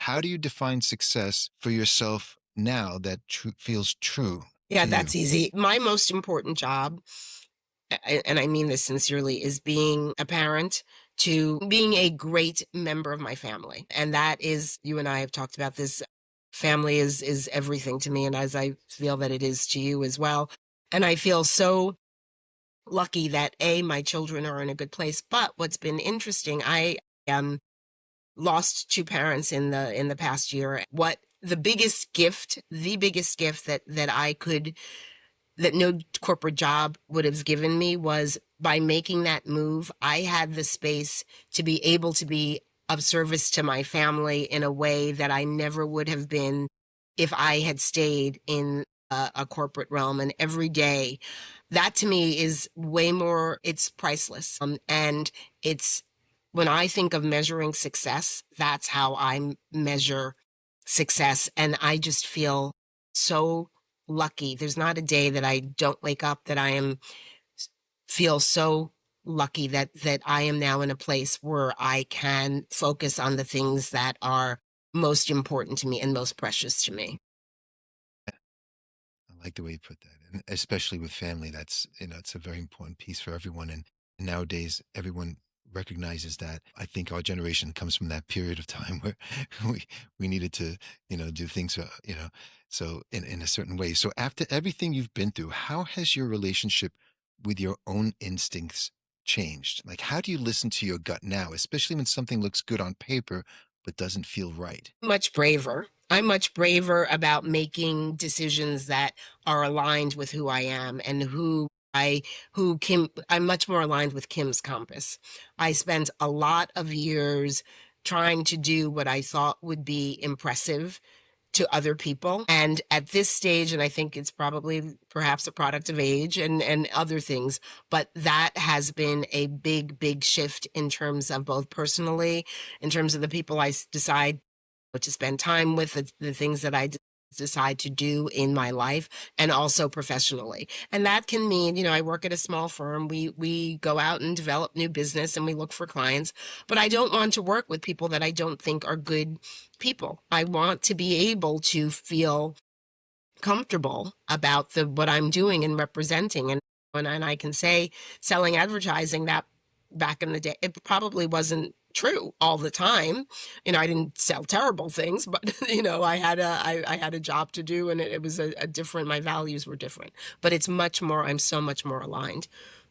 How do you define success for yourself now that feels true Yeah, to you? that's easy. My most important job, and I mean this sincerely, is being a parent to being a great member of my family. And that is, you and I have talked about this. Family is everything to me, and as I feel that it is to you as well. And I feel so lucky that my children are in a good place. But what's been interesting, I lost two parents in the past year. What the biggest gift that I could that no corporate job would have given me was by making that move, I had the space to be able to be of service to my family in a way that I never would have been if I had stayed in a corporate realm. And every day, that to me is way more, it's priceless. And it's when I think of measuring success, that's how I measure success. And I just feel so lucky. There's not a day that I don't wake up that I am feel so lucky that I am now in a place where I can focus on the things that are most important to me and most precious to me. I like the way you put that, and especially with family, that's, it's a very important piece for everyone. And nowadays, everyone recognizes that. I think our generation comes from that period of time where we we needed to, do things, so in a certain way. So after everything you've been through, how has your relationship with your own instincts changed? Like, how do you listen to your gut now, especially when something looks good on paper but doesn't feel right? Much braver. I'm much braver about making decisions that are aligned with who I am and who Kim I'm much more aligned with Kim's compass. I spent a lot of years trying to do what I thought would be impressive to other people. And at this stage, and I think it's probably perhaps a product of age and other things, but that has been a big shift in terms of both personally, in terms of the people I decide to spend time with, the things that decide to do in my life, and also professionally. And that can mean, I work at a small firm. We go out and develop new business and we look for clients, but I don't want to work with people that I don't think are good people. I want to be able to feel comfortable about the what I'm doing and representing. And I can say selling advertising that back in the day, it probably wasn't true all the time. I didn't sell terrible things, but I had a job to do, and it was a different, my values were different. But it's much more, I'm so much more aligned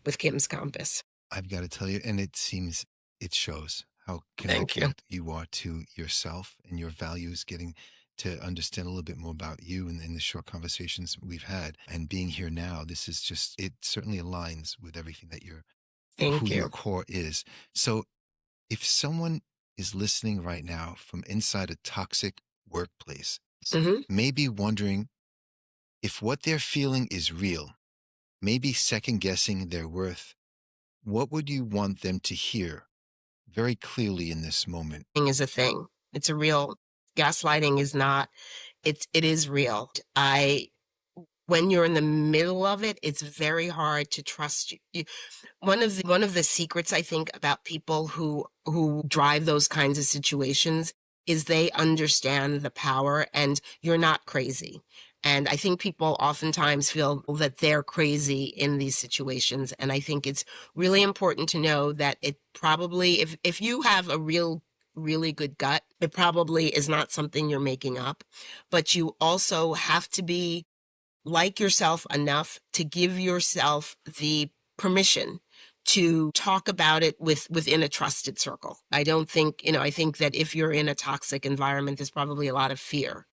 with Kim's compass. I've got to tell you, and it shows how Thank you. connected you are to yourself and your values, getting to understand a little bit more about you in the short conversations we've had. And being here now, this is just, it certainly aligns with everything that who Thank your you. core is. So if someone is listening right now from inside a toxic workplace, Hmm. maybe wondering if what they're feeling is real, maybe second guessing their worth, what would you want them to hear very clearly in this moment? Is a thing. It's a real, gaslighting is not, it is real. When you're in the middle of it, it's very hard to trust you. One of the secrets I think about people who drive those kinds of situations is they understand the power, and you're not crazy. And I think people oftentimes feel that they're crazy in these situations. And I think it's really important to know that it probably, if you have a really good gut, it probably is not something you're making up. But you also have to be like yourself enough to give yourself the permission to talk about it within a trusted circle. I don't think, I think that if you're in a toxic environment, there's probably a lot of fear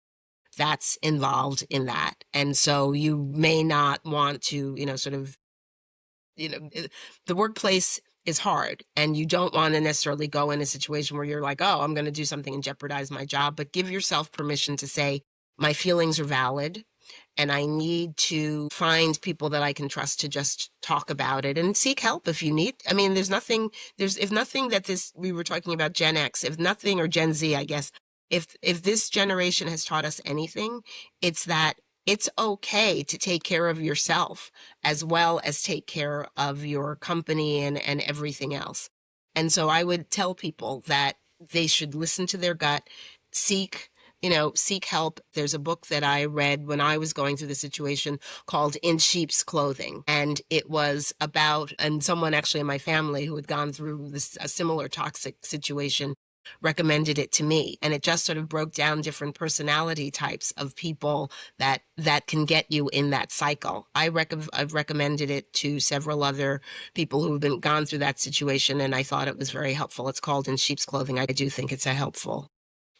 that's involved in that. And so you may not want to, sort of, the workplace is hard, and you don't want to necessarily go in a situation where you're like, oh, I'm going to do something and jeopardize my job, but give yourself permission to say, my feelings are valid, and I need to find people that I can trust to just talk about it and seek help if you need. I mean, if nothing that this, we were talking about Gen X, if nothing, or Gen Z, I guess, if this generation has taught us anything, it's that it's okay to take care of yourself as well as take care of your company and everything else. And so I would tell people that they should listen to their gut, seek, seek help. There's a book that I read when I was going through the situation called In Sheep's Clothing. And it was about, and someone actually in my family who had gone through a similar toxic situation recommended it to me. And it just sort of broke down different personality types of people that can get you in that cycle. I've recommended it to several other people who have been gone through that situation, and I thought it was very helpful. It's called In Sheep's Clothing. I do think it's a helpful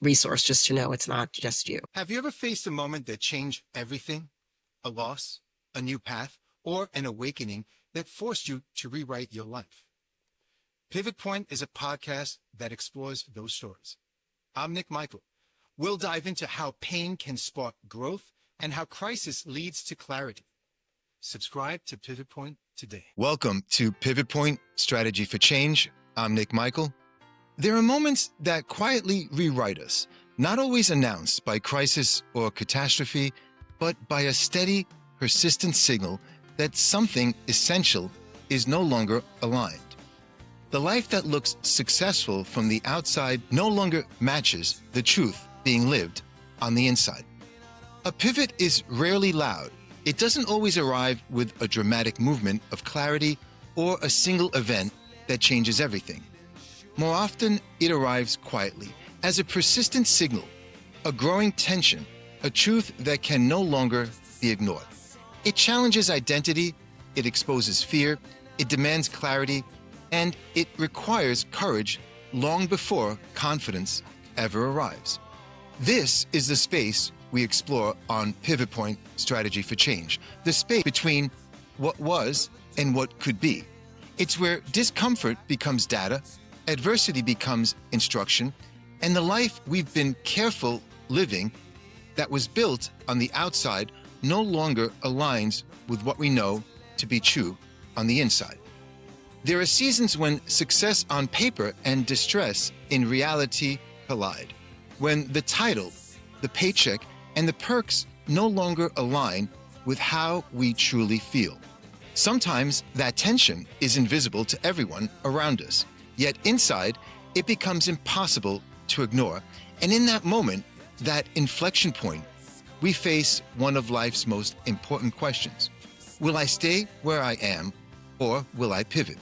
resource just to know it's not just you. Have you ever faced a moment that changed everything? A loss, a new path, or an awakening that forced you to rewrite your life? Pivot Point is a podcast that explores those stories. I'm Nick Michael. We'll dive into how pain can spark growth and how crisis leads to clarity. Subscribe to Pivot Point today. Welcome to Pivot Point Strategy for Change. I'm Nick Michael. There are moments that quietly rewrite us, not always announced by crisis or catastrophe, but by a steady, persistent signal that something essential is no longer aligned. The life that looks successful from the outside no longer matches the truth being lived on the inside. A pivot is rarely loud. It doesn't always arrive with a dramatic movement of clarity or a single event that changes everything. More often, it arrives quietly, as a persistent signal, a growing tension, a truth that can no longer be ignored. It challenges identity, it exposes fear, it demands clarity, and it requires courage long before confidence ever arrives. This is the space we explore on Pivot Point Strategy for Change, the space between what was and what could be. It's where discomfort becomes data, adversity becomes instruction, and the life we've been careful living that was built on the outside no longer aligns with what we know to be true on the inside. There are seasons when success on paper and distress in reality collide, when the title, the paycheck, and the perks no longer align with how we truly feel. Sometimes that tension is invisible to everyone around us. Yet inside, it becomes impossible to ignore. And in that moment, that inflection point, we face one of life's most important questions. Will I stay where I am, or will I pivot?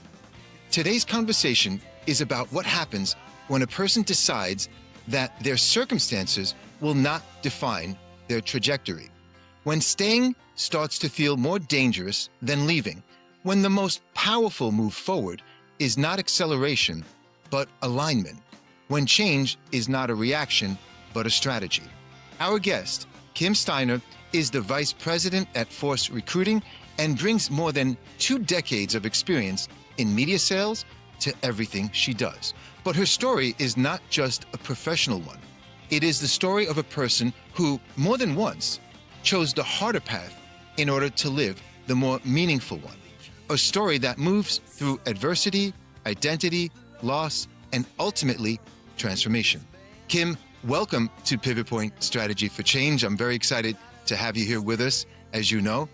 Today's conversation is about what happens when a person decides that their circumstances will not define their trajectory. When staying starts to feel more dangerous than leaving. When the most powerful move forward is not acceleration, but alignment. When change is not a reaction, but a strategy. Our guest, Kim Steiner, is the Vice President at Force Recruiting and brings more than 2 decades of experience in media sales to everything she does. But her story is not just a professional one. It is the story of a person who, more than once, chose the harder path in order to live the more meaningful one. A story that moves through adversity, identity, loss, and ultimately transformation. Kim, welcome to Pivot Point Strategy for Change. I'm very excited to have you here with us. As you know,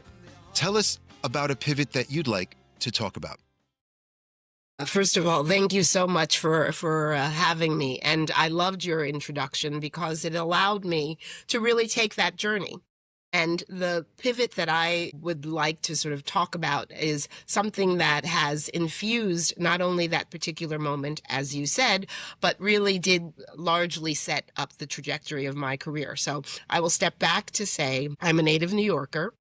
tell us about a pivot that you'd like to talk about. First of all, thank you so much for having me. And I loved your introduction because it allowed me to really take that journey. And the pivot that I would like to sort of talk about is something that has infused not only that particular moment, as you said, but really did largely set up the trajectory of my career. So I will step back to say I'm a native New Yorker,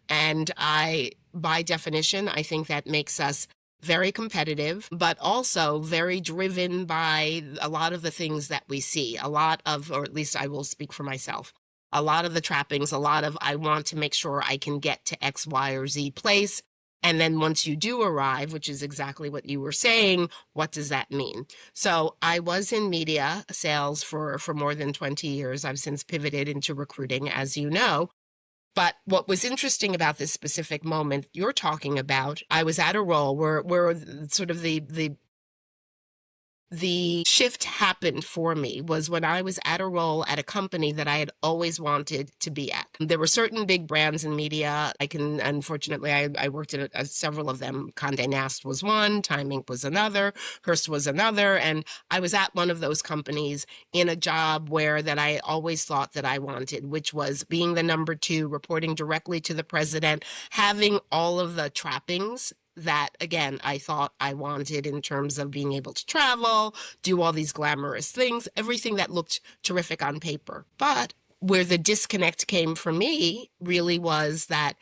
and by definition, I think that makes us very competitive, but also very driven by a lot of the things that we see, a lot of, or at least I will speak for myself, a lot of the trappings, a lot of I want to make sure I can get to X, Y, or Z place. And then once you do arrive, which is exactly what you were saying, what does that mean? So I was in media sales for more than 20 years. I've since pivoted into recruiting, as you know. But what was interesting about this specific moment you're talking about, I was at a role where sort of the The shift happened for me was when I was at a role at a company that I had always wanted to be at. There were certain big brands in media. Unfortunately, I worked at several of them. Condé Nast was one, Time Inc. was another, Hearst was another. And I was at one of those companies in a job where that I always thought that I wanted, which was being the number two, reporting directly to the president, having all of the trappings that again I thought I wanted in terms of being able to travel, do all these glamorous things, everything that looked terrific on paper. But where the disconnect came for me really was that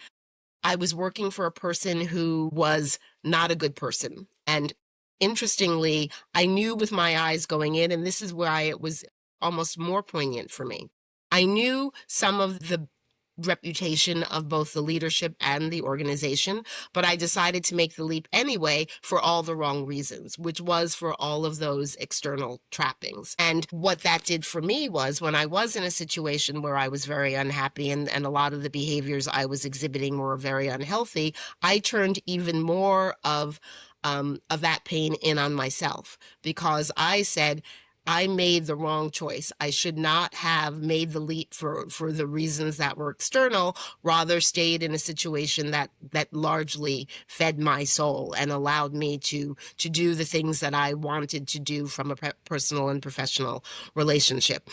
I was working for a person who was not a good person. And interestingly, I knew with my eyes going in, and this is why it was almost more poignant for me. I knew some of the reputation of both the leadership and the organization, but I decided to make the leap anyway for all the wrong reasons, which was for all of those external trappings. And what that did for me was when I was in a situation where I was very unhappy and a lot of the behaviors I was exhibiting were very unhealthy, I turned even more of that pain in on myself because I said, I made the wrong choice. I should not have made the leap for the reasons that were external, rather stayed in a situation that largely fed my soul and allowed me to do the things that I wanted to do from a personal and professional relationship.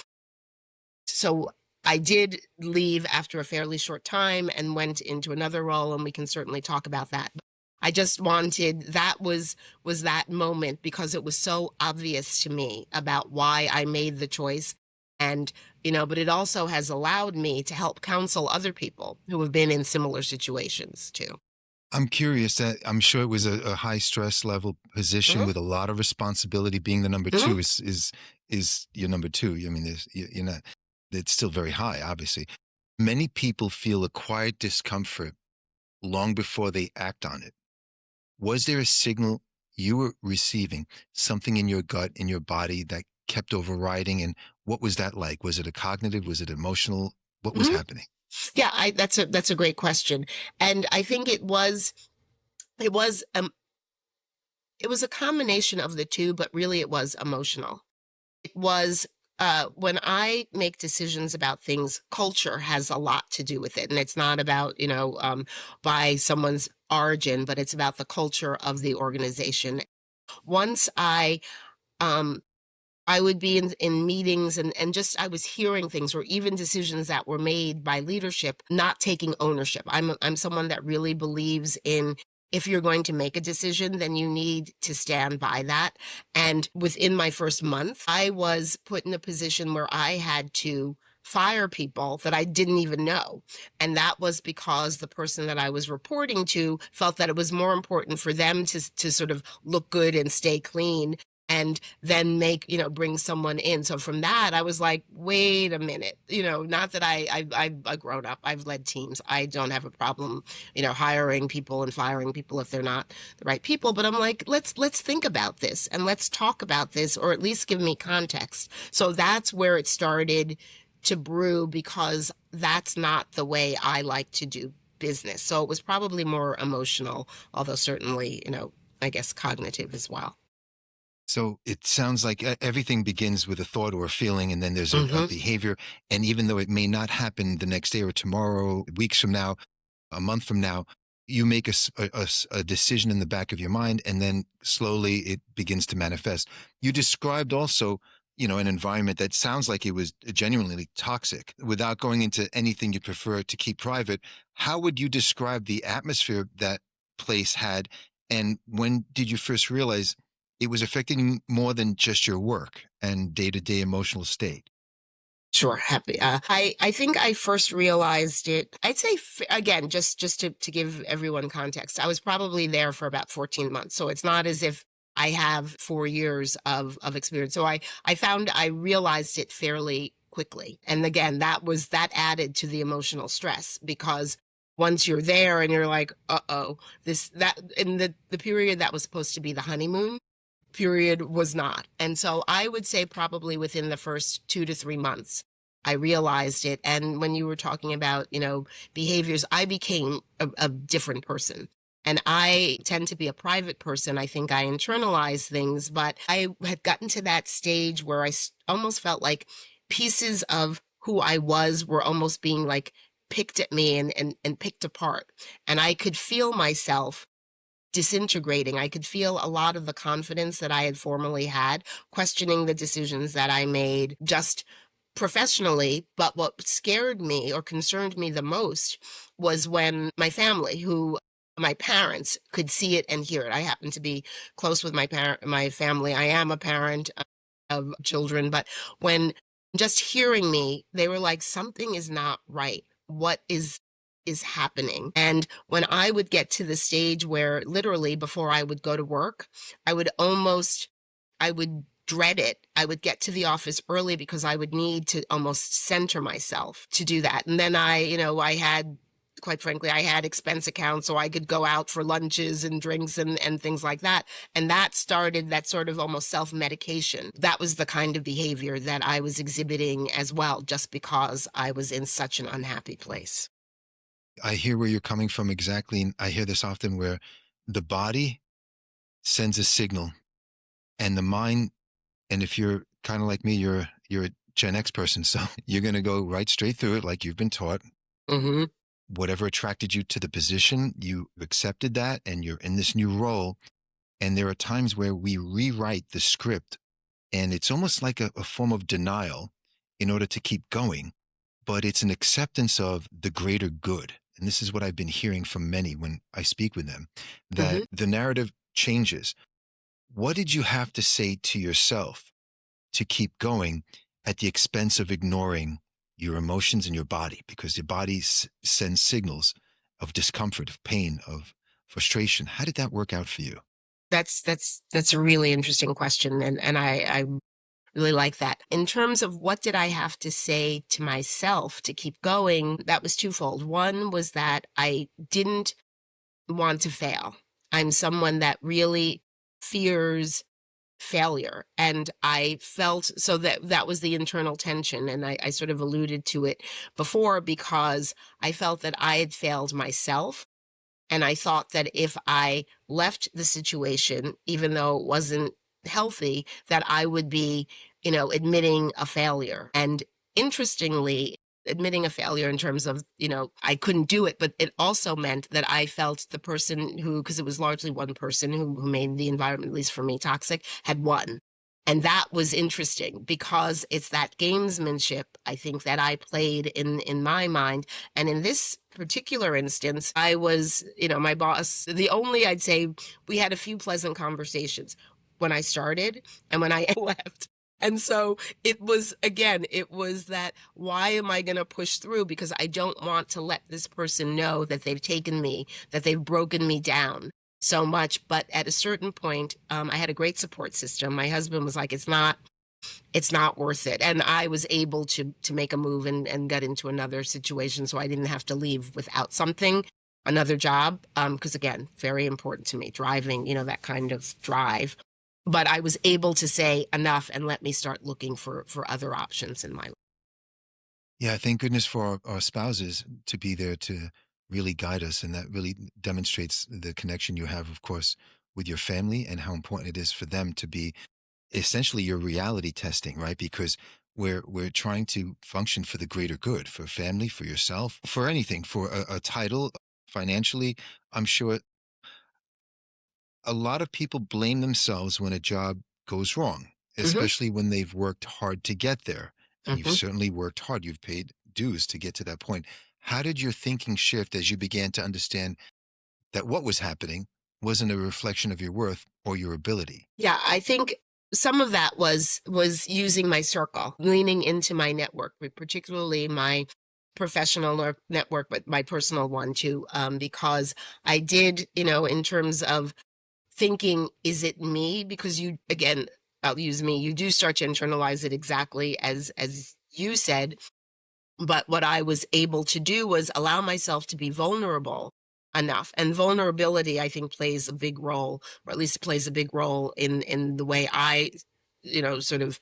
So I did leave after a fairly short time and went into another role, and we can certainly talk about that. I just wanted that was that moment because it was so obvious to me about why I made the choice. And, but it also has allowed me to help counsel other people who have been in similar situations too. I'm curious that I'm sure it was a high stress level position Mhm, with a lot of responsibility. Being the number mhm, two is your number two. I mean, you're not. It's still very high, obviously. Many people feel a quiet discomfort long before they act on it. Was there a signal you were receiving, something in your gut, in your body that kept overriding? And what was that like? Was it a cognitive? Was it emotional? What was mhm. happening? Yeah, that's a great question. And I think it was it was a combination of the two, but really it was emotional. It was when I make decisions about things, culture has a lot to do with it. And it's not about, by someone's origin, but it's about the culture of the organization. Once um, I would be in meetings and just I was hearing things or even decisions that were made by leadership, not taking ownership. I'm someone that really believes in if you're going to make a decision, then you need to stand by that. And within my first month, I was put in a position where I had to fire people that I didn't even know. And that was because the person that I was reporting to felt that it was more important for them to sort of look good and stay clean and then bring someone in. So from that, I was like, wait a minute, not that I've grown up, I've led teams. I don't have a problem, hiring people and firing people if they're not the right people. But I'm like, let's think about this and let's talk about this, or at least give me context. So that's where it started to brew because that's not the way I like to do business. So it was probably more emotional, although certainly, I guess cognitive as well. So it sounds like everything begins with a thought or a feeling, and then there's a Hmm. behavior. And even though it may not happen the next day or tomorrow, weeks from now, a month from now, you make a decision in the back of your mind, and then slowly it begins to manifest. You described also, an environment that sounds like it was genuinely toxic. Without going into anything you prefer to keep private, how would you describe the atmosphere that place had, and when did you first realize it was affecting more than just your work and day-to-day emotional state? Sure, happy. I think I first realized it. I'd say again, just to give everyone context, I was probably there for about 14 months, so it's not as if I have 4 years of experience. So I realized it fairly quickly, and again, that added to the emotional stress because once you're there and you're like, uh-oh, this that in the period that was supposed to be the honeymoon period was not. And so I would say probably within the first 2 to 3 months, I realized it. And when you were talking about, behaviors, I became a different person. And I tend to be a private person. I think I internalize things, but I had gotten to that stage where almost felt like pieces of who I was were almost being like picked at me and picked apart. And I could feel myself disintegrating. I could feel a lot of the confidence that I had formerly had, questioning the decisions that I made just professionally. But what scared me or concerned me the most was when my parents could see it and hear it. I happen to be close with my family. I am a parent of children, but when just hearing me, they were like, something is not right. What is happening? And when I would get to the stage where literally before I would go to work, I would almost I would dread it. I would get to the office early because I would need to almost center myself to do that. And then I had quite frankly, I had expense accounts so I could go out for lunches and drinks and things like that. And that started that sort of almost self-medication. That was the kind of behavior that I was exhibiting as well, just because I was in such an unhappy place. I hear where you're coming from exactly. And I hear this often where the body sends a signal and the mind, and if you're kind of like me, you're a Gen X person, so you're going to go right straight through it like you've been taught. Mhm. Whatever attracted you to the position, you accepted that and you're in this new role. And there are times where we rewrite the script and it's almost like a form of denial in order to keep going, but it's an acceptance of the greater good. And this is what I've been hearing from many when I speak with them, that Mhm. the narrative changes. What did you have to say to yourself to keep going at the expense of ignoring your emotions and your body? Because your body sends signals of discomfort, of pain, of frustration. How did that work out for you? That's a really interesting question, and I really like that. In terms of what did I have to say to myself to keep going, that was twofold. One was that I didn't want to fail. I'm someone that really fears failure, and I felt so that was the internal tension, and I sort of alluded to it before because I felt that I had failed myself. And I thought that if I left the situation, even though it wasn't healthy, that I would be, admitting a failure. And interestingly, admitting a failure in terms of, I couldn't do it, but it also meant that I felt the person who, because it was largely one person who made the environment, at least for me, toxic, had won. And that was interesting because it's that gamesmanship, I think, that I played in my mind. And in this particular instance, I was, my boss, the only I'd say we had a few pleasant conversations when I started and when I left. And so it was that why am I going to push through? Because I don't want to let this person know that they've taken me, that they've broken me down so much. But at a certain point, I had a great support system. My husband was like, it's not worth it. And I was able to make a move and get into another situation so I didn't have to leave without something, another job. Because again, very important to me, driving, that kind of drive. But I was able to say enough and let me start looking for other options in my life. Yeah, thank goodness for our spouses to be there to really guide us. And that really demonstrates the connection you have, of course, with your family and how important it is for them to be essentially your reality testing, right? Because we're trying to function for the greater good, for family, for yourself, for anything, for a title financially. I'm sure a lot of people blame themselves when a job goes wrong, Hmm. especially when they've worked hard to get there. And you've Hmm. certainly worked hard. You've paid dues to get to that point. How did your thinking shift as you began to understand that what was happening wasn't a reflection of your worth or your ability? Yeah, I think some of that was using my circle, leaning into my network, particularly my professional network, but my personal one too, because I did, in terms of thinking, is it me? Because again, I'll use me. You do start to internalize it exactly as you said. But what I was able to do was allow myself to be vulnerable enough. And vulnerability, I think, plays a big role, or at least plays a big role in the way I, sort of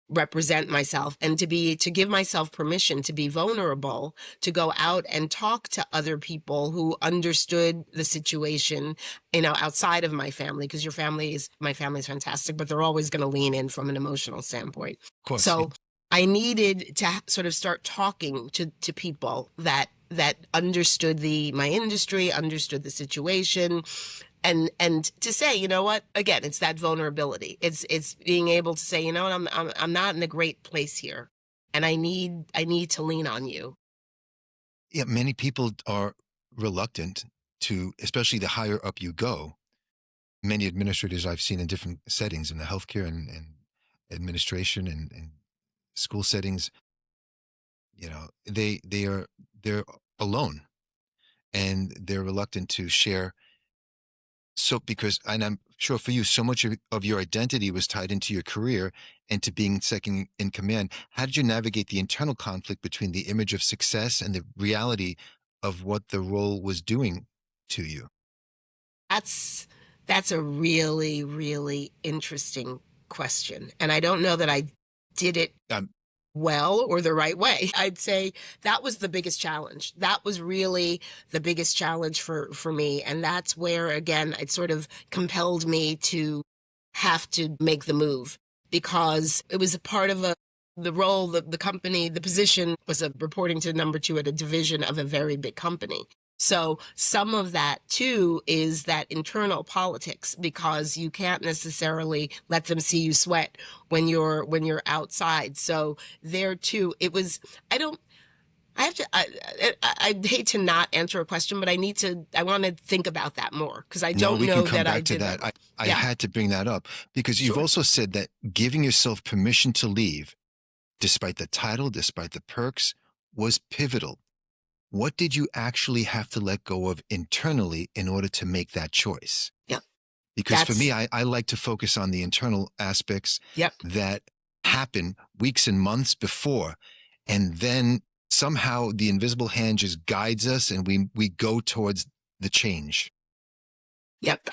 represent myself and to give myself permission to be vulnerable, to go out and talk to other people who understood the situation, outside of my family, because my family is fantastic, but they're always going to lean in from an emotional standpoint. Of course, So I needed to sort of start talking to people that understood my industry, understood the situation, and to say, you know what, again, it's that vulnerability. It's being able to say, you know what, I'm not in a great place here, and I need to lean on you. yeah. Many people are reluctant to, especially the higher up you go. Many administrators I've seen in different settings in the healthcare and administration and school settings, they're alone and they're reluctant to share. So because, and I'm sure for you, so much of your identity was tied into your career and to being second in command. How did you navigate the internal conflict between the image of success and the reality of what the role was doing to you? That's that's a really, really interesting question, and I don't know that I did it Um, well or the right way. I'd say that was the biggest challenge. That was really the biggest challenge for me. And that's where, again, it sort of compelled me to have to make the move, because it was a part of the role, the company, the position was reporting to number two at a division of a very big company. So some of that too is that internal politics, because you can't necessarily let them see you sweat when you're outside. So there too, it was, I don't, I have to, I hate to not answer a question, but I want to think about that more, because I no, don't we can know come that I back to did that that. well. I Yeah, had to bring that up because you've sure. also said that giving yourself permission to leave, despite the title, despite the perks, was pivotal. What did you actually have to let go of internally in order to make that choice? Yeah, Because for me, that's, I like to focus on the internal aspects yep, that happen weeks and months before. And then somehow the invisible hand just guides us and we go towards the change. yep.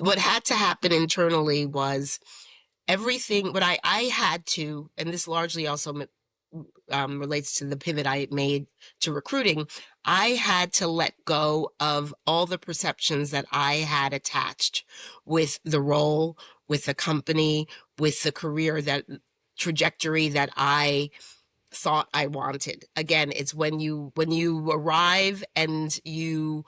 What had to happen internally was everything, what I had to, and this largely also relates to the pivot I made to recruiting. I had to let go of all the perceptions that I had attached with the role, with the company, with the career, that trajectory that I thought I wanted. Again, it's when you arrive and you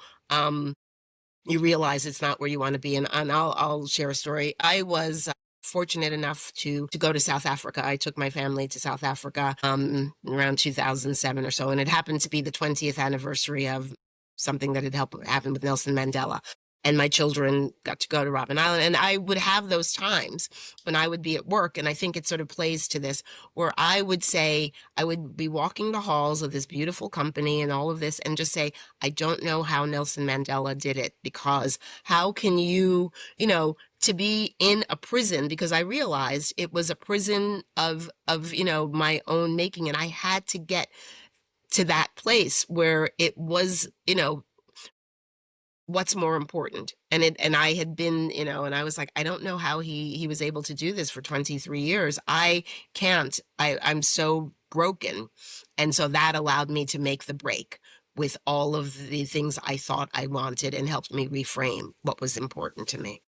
realize it's not where you want to be. And I'll share a story. I was fortunate enough to go to South Africa. I took my family to South Africa around 2007 or so, and it happened to be the 20th anniversary of something that had happened with Nelson Mandela. And my children got to go to Robben Island, and I would have those times when I would be at work, and I think it sort of plays to this, where I would say, I would be walking the halls of this beautiful company and all of this, and just say, I don't know how Nelson Mandela did it, because how can to be in a prison, because I realized it was a prison of my own making, and I had to get to that place where it was, what's more important. And I had been, and I was like, I don't know how he was able to do this for 23 years. I can't. I'm so broken. And so that allowed me to make the break with all of the things I thought I wanted, and helped me reframe what was important to me.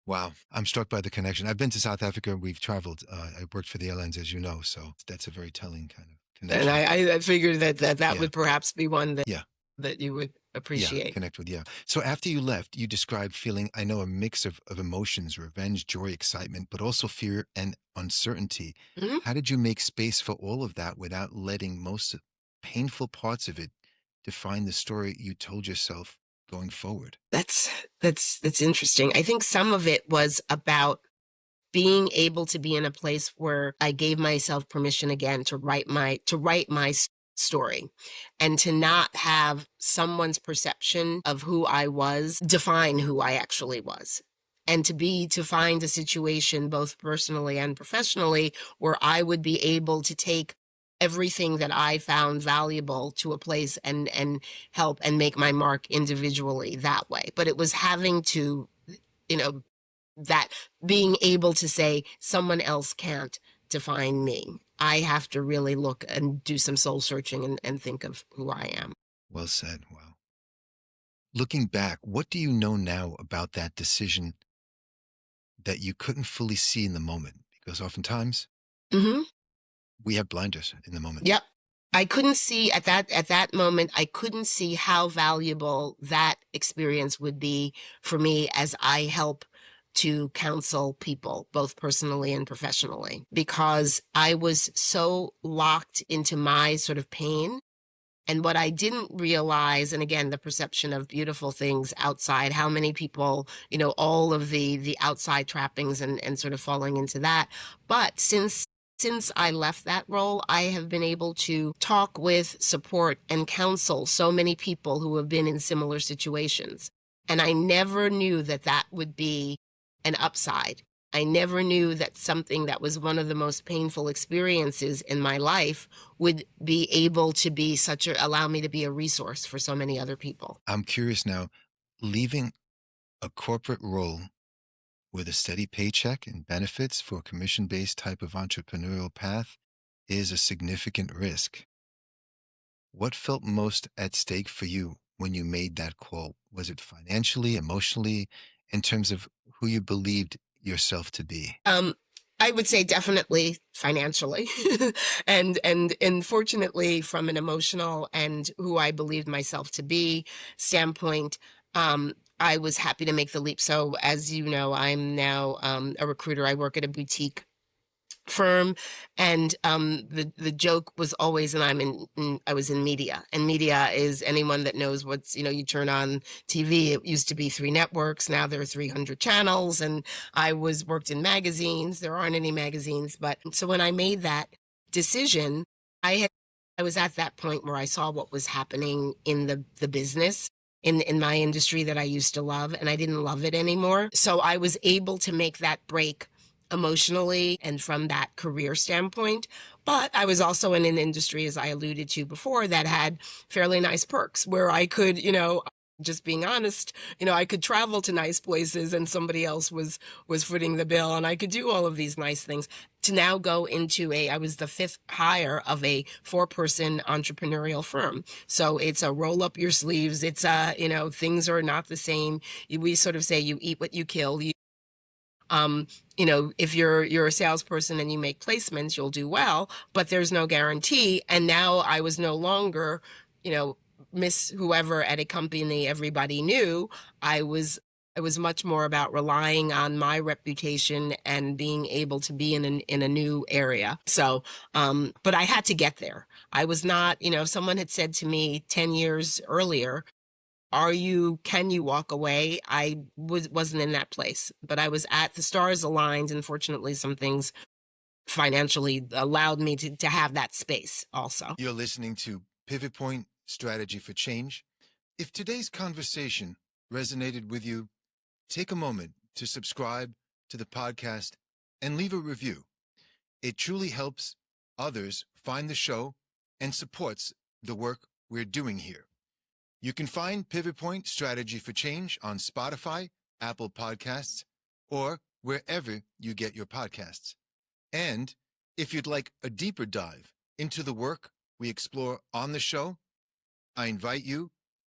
Wow. I'm struck by the connection. I've been to South Africa. We've traveled. I worked for the airlines, as you know. So that's a very telling kind of And connection. I figured that Yeah. would perhaps be one that Yeah. that you would Yeah, appreciate. connect with, yeah. So after you left, you described feeling, I know, a mix of emotions, revenge, joy, excitement, but also fear and uncertainty. Mhm. How did you make space for all of that without letting most painful parts of it define the story you told yourself going forward? That's interesting. I think some of it was about being able to be in a place where I gave myself permission again to write my story, and to not have someone's perception of who I was define who I actually was. And to find a situation, both personally and professionally, where I would be able to take everything that I found valuable to a place, and help and make my mark individually that way. But it was having to, you know, that being able to say someone else can't define me. I have to really look and do some soul searching and think of who I am. Well said. Wow. Looking back, what do you know now about that decision that you couldn't fully see in the moment? Because oftentimes Hmm. we have blinders in the moment. Yep. I couldn't see at that moment, I couldn't see how valuable that experience would be for me as I help to counsel people, both personally and professionally, because I was so locked into my sort of pain. And what I didn't realize, and again, the perception of beautiful things outside, how many people, all of the outside trappings and sort of falling into that. But since I left that role, I have been able to talk with, support, and counsel so many people who have been in similar situations. And I never knew that that would be an upside. I never knew that something that was one of the most painful experiences in my life would be able to be allow me to be a resource for so many other people. I'm curious now, leaving a corporate role with a steady paycheck and benefits for a commission based type of entrepreneurial path is a significant risk. What felt most at stake for you when you made that call? Was it financially, emotionally, in terms of who you believed yourself to be? Um, I would say definitely financially, and fortunately, from an emotional and who I believed myself to be standpoint, I was happy to make the leap. So, as you know, I'm now a recruiter. I work at a boutique firm, and the joke was always, and I was in media, and media is anyone that knows what's, you turn on TV. It used to be three networks, now there are 300 channels. And I was worked in magazines. There aren't any magazines. But so when I made that decision, I was at that point where I saw what was happening in the business, in my industry that I used to love, and I didn't love it anymore. So I was able to make that break emotionally and from that career standpoint. But I was also in an industry, as I alluded to before, that had fairly nice perks where I could, just being honest, I could travel to nice places and somebody else was footing the bill, and I could do all of these nice things. To now go into I was the fifth hire of a 4-person entrepreneurial firm. So it's a roll up your sleeves. It's things are not the same. We sort of say you eat what you kill. um, if you're a salesperson and you make placements, you'll do well, but there's no guarantee. And now I was no longer, you know, Miss whoever at a company everybody knew. I was it was much more about relying on my reputation and being able to be in a new area. So, but I had to get there. I was not, if someone had said to me 10 years earlier, can you walk away? Wasn't in that place, but I was at the stars aligned, and fortunately some things financially allowed me to have that space also. You're listening to Pivot Point Strategy for Change. If today's conversation resonated with you, take a moment to subscribe to the podcast and leave a review. It truly helps others find the show and supports the work we're doing here. You can find Pivot Point Strategy for Change on Spotify, Apple Podcasts, or wherever you get your podcasts. And if you'd like a deeper dive into the work we explore on the show, I invite you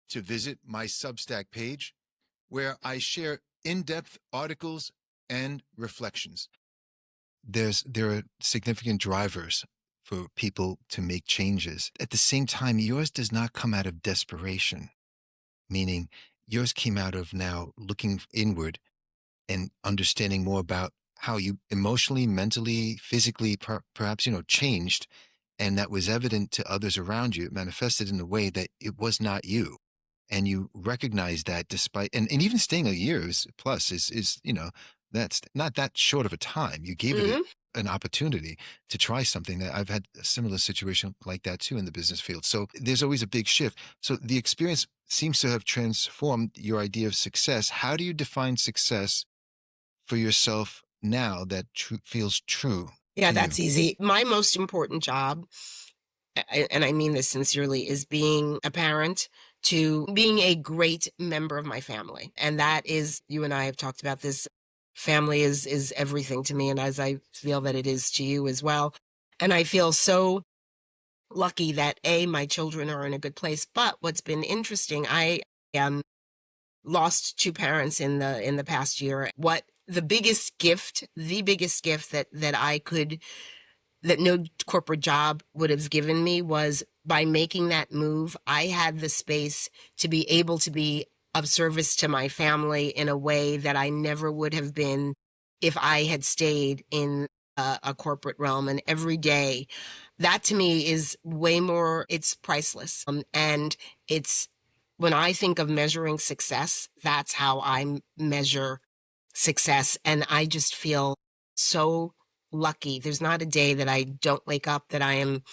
to visit my Substack page where I share in-depth articles and reflections. There are significant drivers for people to make changes. At the same time, yours does not come out of desperation, meaning yours came out of now looking inward and understanding more about how you emotionally, mentally, physically, perhaps, changed. And that was evident to others around you. It manifested in a way that it was not you. And you recognize that despite, and even staying a year plus that's not that short of a time. You gave it Hmm. an opportunity to try something. That I've had a similar situation like that too in the business field. So there's always a big shift. So the experience seems to have transformed your idea of success. How do you define success for yourself now that feels true Yeah, to you? that's easy. My most important job, and I mean this sincerely, is being a parent, to being a great member of my family. And that is, you and I have talked about this family is everything to me, and as I feel that it is to you as well. And I feel so lucky that my children are in a good place. But what's been interesting, I lost two parents in the past year. What the biggest gift that I could that no corporate job would have given me was by making that move, I had the space to be able to be of service to my family in a way that I never would have been if I had stayed in a corporate realm. And every day, that to me is way more, it's priceless. And it's when I think of measuring success, that's how I measure success. And I just feel so lucky. There's not a day that I don't wake up that I am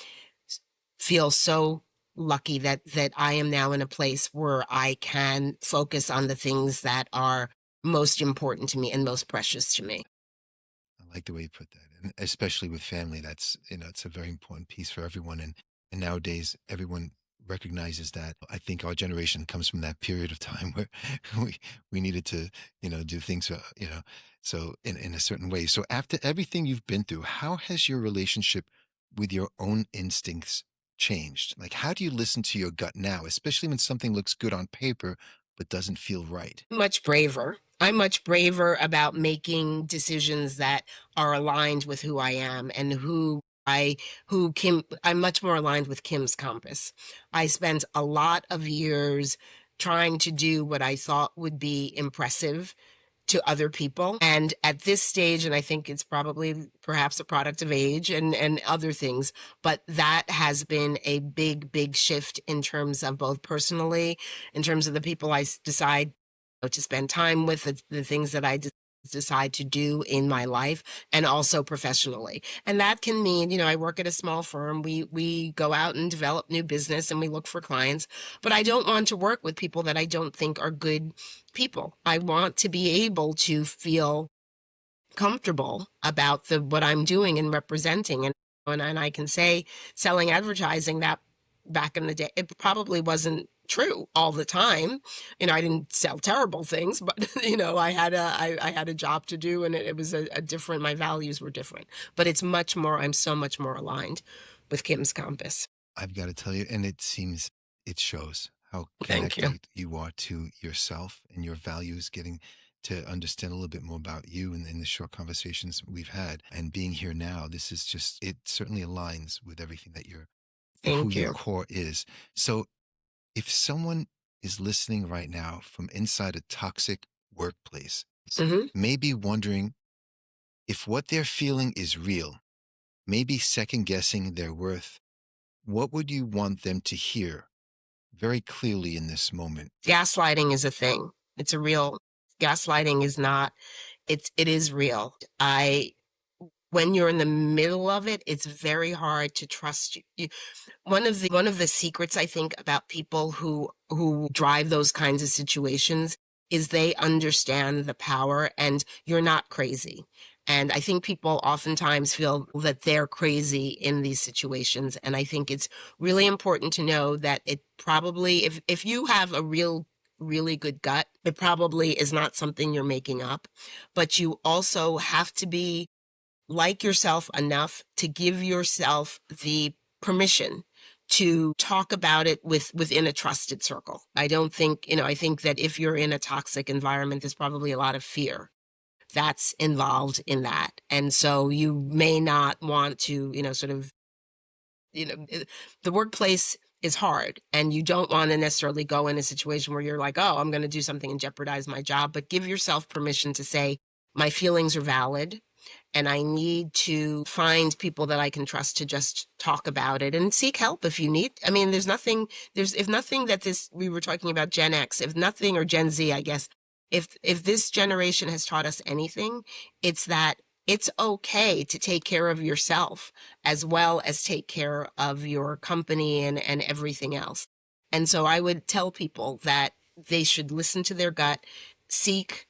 feel so lucky that I am now in a place where I can focus on the things that are most important to me and most precious to me. I like the way you put that, and especially with family, that's it's a very important piece for everyone, and nowadays everyone recognizes that. I think our generation comes from that period of time where we needed to do things so in a certain way. So after everything you've been through, how has your relationship with your own instincts changed? Like, how do you listen to your gut now, especially when something looks good on paper but doesn't feel right? Much braver. I'm much braver about making decisions that are aligned with who I am and who Kim I'm much more aligned with Kim's compass. I spent a lot of years trying to do what I thought would be impressive to other people. And at this stage, and I think it's probably perhaps a product of age and other things, but that has been a big, big shift in terms of both personally, in terms of the people I decide to spend time with, the things that I decide to do in my life, and also professionally. And that can mean, I work at a small firm. We go out and develop new business and we look for clients, but I don't want to work with people that I don't think are good people. I want to be able to feel comfortable about the what I'm doing and representing. And I can say selling advertising that back in the day, it probably wasn't true all the time. I didn't sell terrible things, but I had a job to do, and it was a different, my values were different. But it's much more, I'm so much more aligned with Kim's compass. I've got to tell you, and it shows how Thank you. connected you are to yourself and your values, getting to understand a little bit more about you in the short conversations we've had. And being here now, this is just, it certainly aligns with everything that who Thank your you. core is. So if someone is listening right now from inside a toxic workplace, Hmm. maybe wondering if what they're feeling is real, maybe second guessing their worth, what would you want them to hear very clearly in this moment? Gaslighting is a thing. It's a real, gaslighting is not, it is real. When you're in the middle of it, it's very hard to trust you. One of the secrets I think about people who drive those kinds of situations is they understand the power, and you're not crazy. And I think people oftentimes feel that they're crazy in these situations. And I think it's really important to know that it probably, if you have a really good gut, it probably is not something you're making up. But you also have to be like yourself enough to give yourself the permission to talk about it within a trusted circle. I don't think, I think that if you're in a toxic environment, there's probably a lot of fear that's involved in that. And so you may not want to, sort of, the workplace is hard, and you don't want to necessarily go in a situation where you're like, oh, I'm going to do something and jeopardize my job, but give yourself permission to say, my feelings are valid and I need to find people that I can trust to just talk about it and seek help if you need. I mean, if nothing that this, we were talking about Gen X, if nothing, or Gen Z, I guess, if this generation has taught us anything, it's that it's okay to take care of yourself as well as take care of your company and everything else. And so I would tell people that they should listen to their gut, seek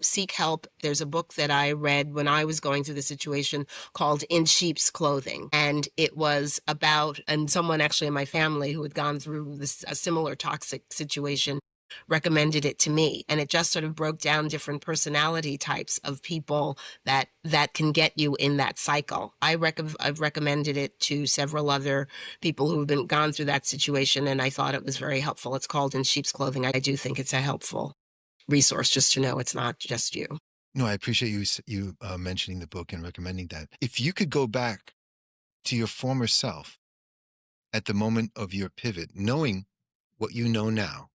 seek help. There's a book that I read when I was going through the situation called In Sheep's Clothing. And it was about, and someone actually in my family who had gone through a similar toxic situation recommended it to me, and it just sort of broke down different personality types of people that can get you in that cycle. I've recommended it to several other people who have been gone through that situation, and I thought it was very helpful. It's called In Sheep's Clothing. I do think it's a helpful resource just to know it's not just you. No, I appreciate you mentioning the book and recommending that. If you could go back to your former self at the moment of your pivot, knowing what you know now,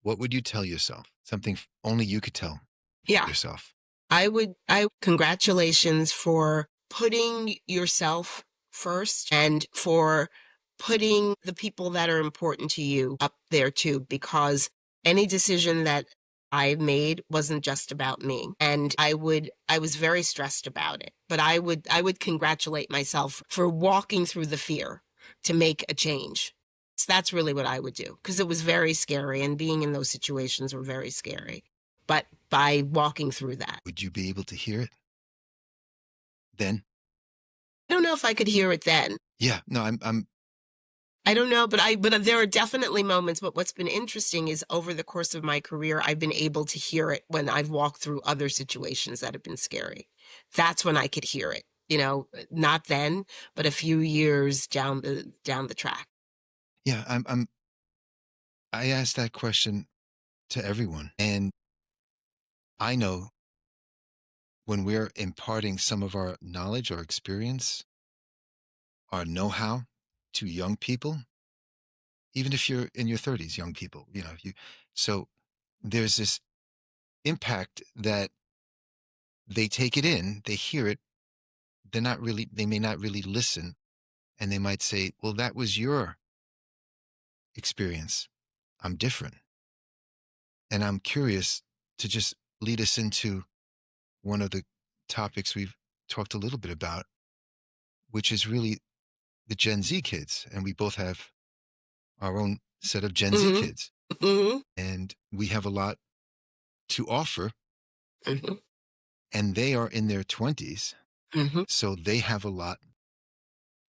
what would you tell yourself? Something only you could tell Yeah. yourself. I congratulations for putting yourself first and for putting the people that are important to you up there too, because any decision that I made wasn't just about me. And I was very stressed about it, but I would congratulate myself for walking through the fear to make a change. So that's really what I would do because it was very scary and being in those situations were very scary. But by walking through that, Would you be able to hear it then? I don't know if I could hear it then. Yeah, no, I'm I don't know, but there are definitely moments. But what's been interesting is over the course of my career, I've been able to hear it when I've walked through other situations that have been scary. That's when I could hear it. Not then, but a few years down the track. yeah, I asked that question to everyone. And I know when we're imparting some of our knowledge or experience, our know-how to young people, even if you're in your 30s, young people, so there's this impact that they take it in, they hear it, they may not really listen, and they might say, well, that was your experience. I'm different. And I'm curious to just lead us into one of the topics we've talked a little bit about, which is really the Gen Z kids. And we both have our own set of Gen Z Hmm. kids. Hmm. And we have a lot to offer, Hmm. and they are in their 20s. Hmm. So they have a lot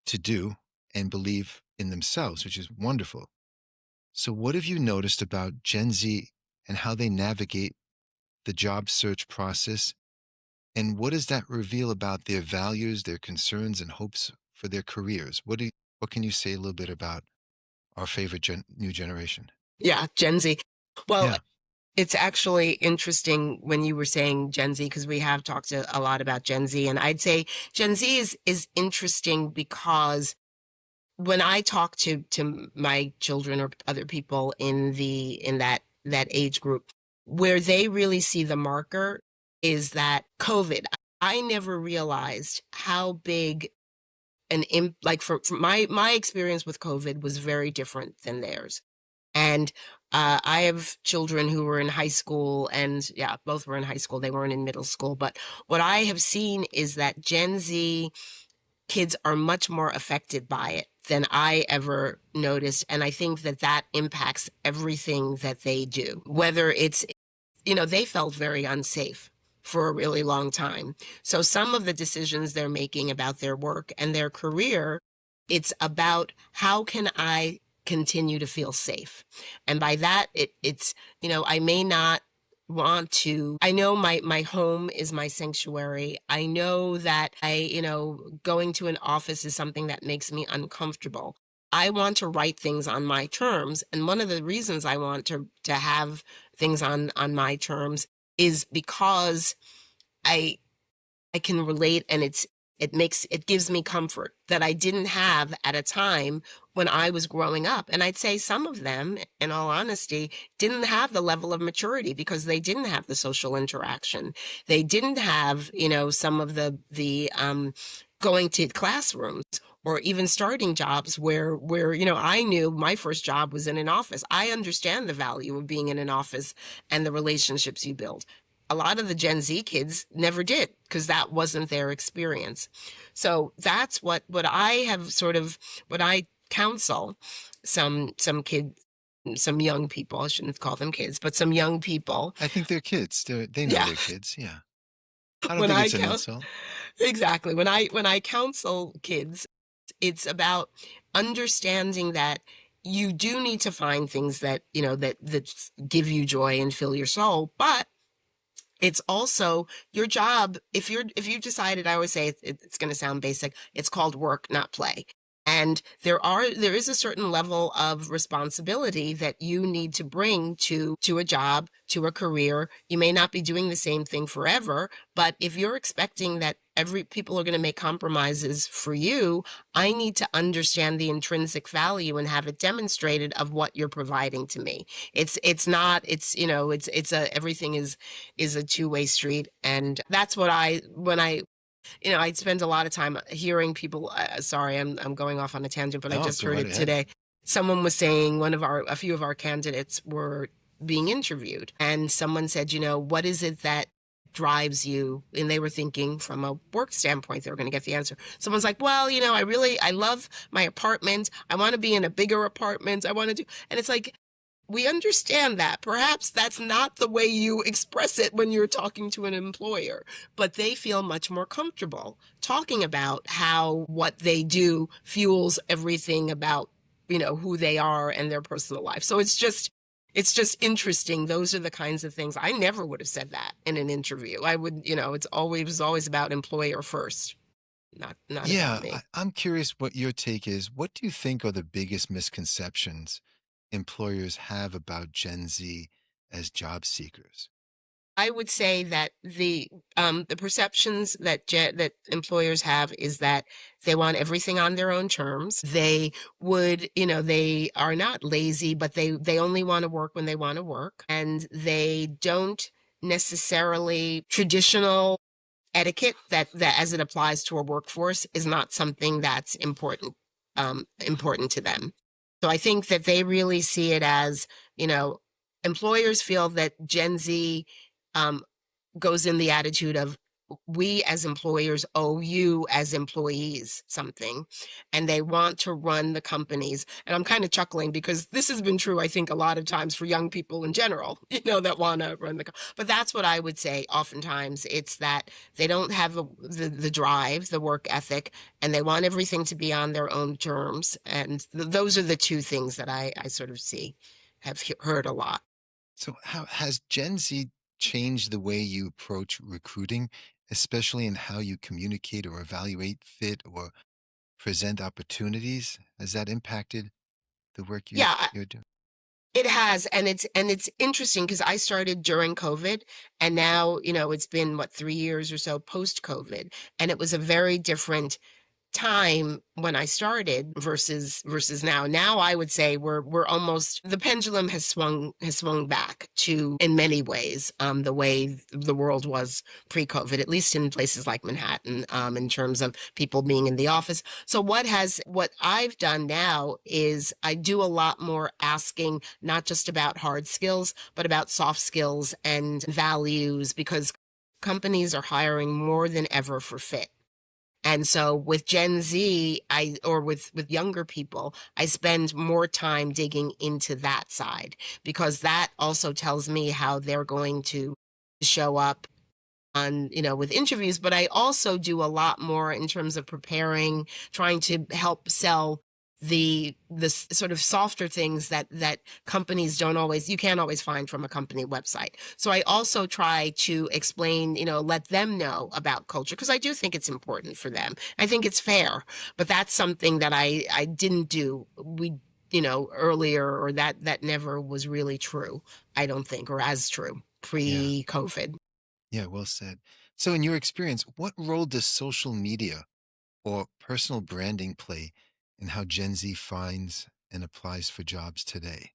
to do and believe in themselves, which is wonderful. So, what have you noticed about Gen Z and how they navigate the job search process? And what does that reveal about their values, their concerns, and hopes for their careers? What can you say a little bit about our favorite new generation? Yeah, Gen Z. Well, Yeah, it's actually interesting when you were saying Gen Z because we have talked a lot about Gen Z, and I'd say Gen Z is interesting because when I talk to my children or other people in that age group, where they really see the marker is that COVID. I never realized how big like for my experience with COVID was very different than theirs. And I have children who were in high school, and yeah, both were in high school. They weren't in middle school. But what I have seen is that Gen Z kids are much more affected by it than I ever noticed. And I think that that impacts everything that they do, whether it's they felt very unsafe for a really long time. So some of the decisions they're making about their work and their career, it's about how can I continue to feel safe? And by that, I may not want to I know my home is my sanctuary. I know that going to an office is something that makes me uncomfortable. I want to write things on my terms, and one of the reasons I want to have things on my terms is because I I can relate, and it gives me comfort that I didn't have at a time when I was growing up. And I'd say some of them, in all honesty, didn't have the level of maturity because they didn't have the social interaction. They didn't have, some of the going to classrooms or even starting jobs where I knew my first job was in an office. I understand the value of being in an office and the relationships you build. A lot of the Gen Z kids never did because that wasn't their experience. So that's what I have sort of what I counsel some kids, some young people. I shouldn't call them kids, but some young people. I think they're kids. They know Yeah, they're kids. Yeah, I don't when think I it's an count insult. exactly when I counsel kids, it's about understanding that you do need to find things that, that give you joy and fill your soul, but it's also your job. If you decided, I always say it's going to sound basic, it's called work, not play. And there is a certain level of responsibility that you need to bring to a job, to a career. You may not be doing the same thing forever, but if you're expecting that every people are going to make compromises for you, I need to understand the intrinsic value and have it demonstrated of what you're providing to me. It's not it's it's a everything is a two-way street. And that's what I when I I'd spend a lot of time hearing people. Sorry, I'm going off on a tangent, but I No, just go heard right it ahead. today. Someone was saying a few of our candidates were being interviewed, and someone said, what is it that drives you? And they were thinking from a work standpoint, they were going to get the answer. Someone's like, well, I love my apartment. I want to be in a bigger apartment. I want to do, and it's like, we understand that. Perhaps that's not the way you express it when you're talking to an employer, but they feel much more comfortable talking about how what they do fuels everything about, who they are and their personal life. So it's just interesting. Those are the kinds of things I never would have said that in an interview. I would, it was always about employer first, not about Yeah, me. I'm curious what your take is. What do you think are the biggest misconceptions employers have about Gen Z as job seekers? I would say that the perceptions that employers have is that they want everything on their own terms. They would, they are not lazy, but they only want to work when they want to work, and they don't necessarily traditional etiquette that as it applies to a workforce is not something that's important to them. So I think that they really see it as, you know, employers feel that Gen Z um, goes in the attitude of we as employers owe you as employees something, and they want to run the companies. And I'm kind of chuckling because this has been true, I think, a lot of times for young people in general, that want to run but that's what I would say. Oftentimes it's that they don't have the drive, the work ethic, and they want everything to be on their own terms. And those are the two things that I sort of have heard a lot. So, how has Gen Z changed the way you approach recruiting, especially in how you communicate or evaluate fit or present opportunities? Has that impacted the work Yeah, you're doing? it has, and it's interesting because I started during COVID, and now, it's been what, 3 years or so post COVID, and it was a very different time when I started versus now. Now I would say we're almost the pendulum has swung back to in many ways the way the world was pre-COVID, at least in places like Manhattan, in terms of people being in the office. So what I've done now is I do a lot more asking, not just about hard skills, but about soft skills and values, because companies are hiring more than ever for fit. And so with Gen Z, or with younger people, I spend more time digging into that side, because that also tells me how they're going to show up on, with interviews. But I also do a lot more in terms of preparing, trying to help sell the sort of softer things that companies don't always you can't always find from a company website. So I also try to explain, let them know about culture, because I do think it's important for them. I think it's fair, but that's something that I didn't do. Earlier, or that never was really true, I don't think, or as true Yeah, pre-COVID. yeah, well said. So, in your experience, what role does social media or personal branding play in how Gen Z finds and applies for jobs today?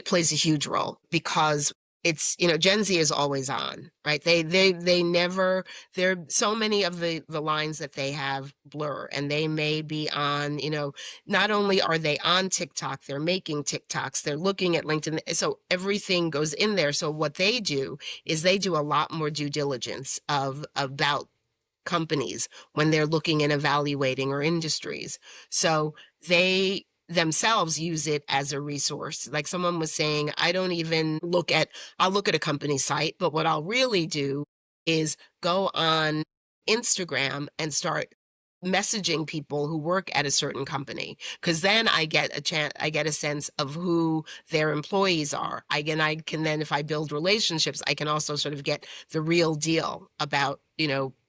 Plays a huge role, because it's, Gen Z is always on, right? They never there so many of the lines that they have blur, and they may be on, not only are they on TikTok, they're making TikToks, they're looking at LinkedIn, so everything goes in there. So what they do is they do a lot more due diligence about companies when they're looking and evaluating, or industries. So they themselves use it as a resource. Like someone was saying, I'll look at a company site, but what I'll really do is go on Instagram and start messaging people who work at a certain company, because then I get a sense of who their employees are. I can then, if I build relationships, I can also sort of get the real deal about,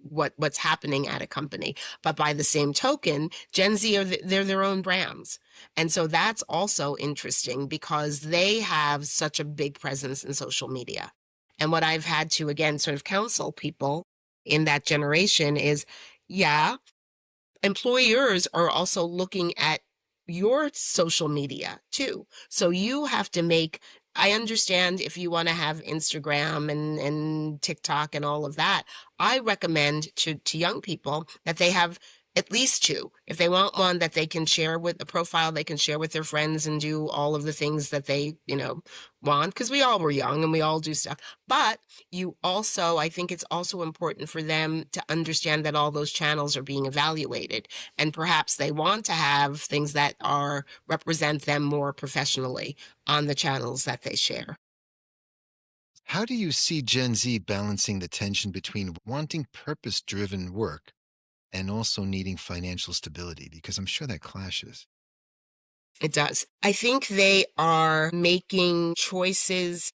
what's happening at a company. But by the same token, Gen Z they're their own brands. And so that's also interesting because they have such a big presence in social media. And what I've had to, again, sort of counsel people in that generation is, yeah, employers are also looking at your social media too. So you have to make, I understand if you want to have Instagram and TikTok and all of that. I recommend to young people that they have at least two. If they want one that they can share with a profile, they can share with their friends and do all of the things that they, want, because we all were young and we all do stuff. But you also, I think it's also important for them to understand that all those channels are being evaluated. And perhaps they want to have things that are represent them more professionally on the channels that they share. How do you see Gen Z balancing the tension between wanting purpose driven work and also needing financial stability? Because I'm sure that clashes. It does. I think they are making choices.